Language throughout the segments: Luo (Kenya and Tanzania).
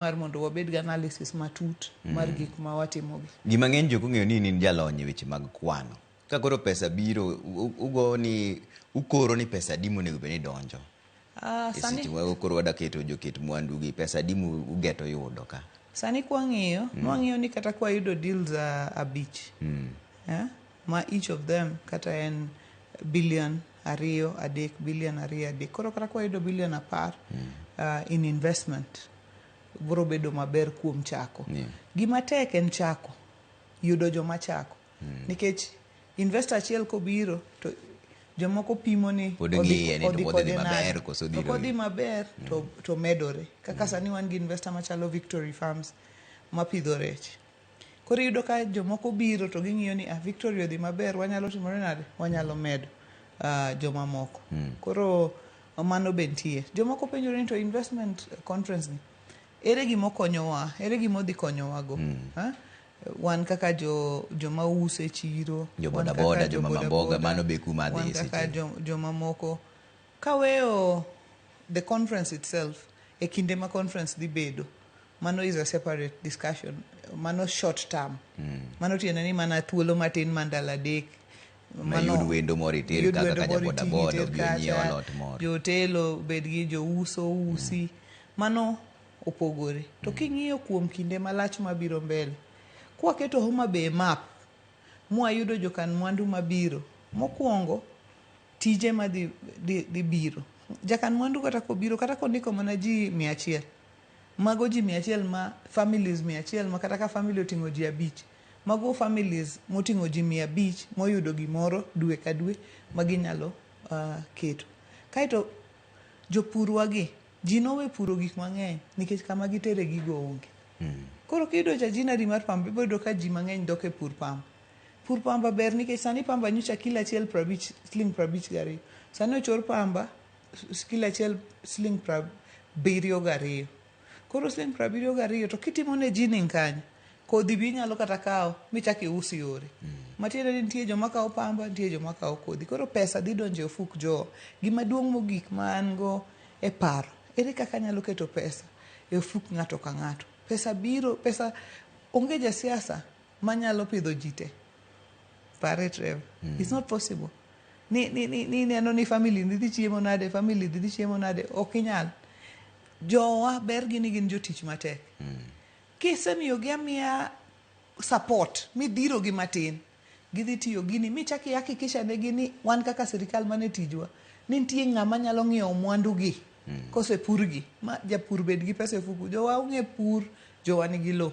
mar mondo wabed gi analysis matut mar gik ma watimogi. Gima ng'eny jok ong'eyo ni in jalony e weche mag kwano. Ka koro pesa biro, ukoro ni pesa adi monego bed ni donjo. Sani koro wadaketo joket mwandu gi pesa adi ugeto yudo ka. Sani kwang'iyo, nwang'iyo ni kata kwa yudo deals abich. Ma each of them kata en billion 2 3 billion 2 3. Koro kata kwa yudo billion 10 in investment bro bedo maber kuom chako. Gima tek en chako, yudo joma chako. Nikech investor achiel kobiro to jomoko pimo ni odhi maber to medore. Kaka sani wan gi investor machalo Victory Farms ma pidho rech. Koro yudo ka jomoko biro to ging'iyo ni Victory odhi maber, wanyalo timore nade, wanyalo medo joma moko. Koro mano bentie. Jomoko penjore ni to investment conference ni ere gimo konyowa, ere gimo dhi konyowa go. Wan kaka joma uso e chiro, boda boda, joma mamboga, mano be kuma dhi seche. Wan kaka joma moko kaweyo the conference itself, e kinde ma conference dhi bedo, mano is a separate discussion. Mano short term. Mano tiende ni mana thuolo matin mandala dek. Mayud wendo moro itir kaka boda boda nyiewo lot moro. Jotelo bed gi jo uso usi. Mano opogore. To king'iyo kuom kinde malach mabiro mbele, kwaketo Homa Bay map, mwayudo jokan mwandu mabiro, mokwongo tije ma dhi biro. Jakan mwandu kata kobiro, kata kondiko mana ji 100, mago ji 100 ma families 100 ma kata ka family oting'o ji 5, mago families moting'o ji 500 moyudo gimoro dwe ka dwe ma ginyalo keto. Kaito jopurwa gi, ji nowe puro gik mang'eny nikech kama gitere gigo onge. Koro kiyudo jajinari mar pamba, iboyudo ka ji mang'eny dok e pur pamba. Pur pamba ber nikech sani pamba nyocha kilo achiel siling 52. Sani ochor pamba kilo achiel siling 72. Koro siling 72 to kitimo ne jining kanyo, kodhi bi nyalo kata kawo michak iusi yore. Matiende ni nitie joma kawo pamba, nitie joma kawo kodhi. Koro pesa dhi donjo e ofuk jo. Gima duong' mogik ma an go e paro, ere kaka nyalo keto pesa e ofuk ng'ato ka ng'ato. Pesa biro, pesa onge jasiasa manyalo pidho jite. Pare Trevor. It's not possible. Ni neno ni family dhi chiemo nade, family dhi chiemo nade, ok inyal. Jowa ber gini gin jotich matek. Kisemiyo gi amiya support, midhiro gi matin, gidhi tiyo gini, michaki hakikisha ne gini wan kaka sirikal mane tijwa, ni nitie ng'ama nyalo ng'iewo mwandu gi, kose pur gi, ma japur bed gi pesa e fuku. Jowa ong'e pur, jowa nigi lo.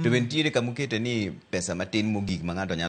To bentiere kamukete ni pesa matin mogik ma ng'ato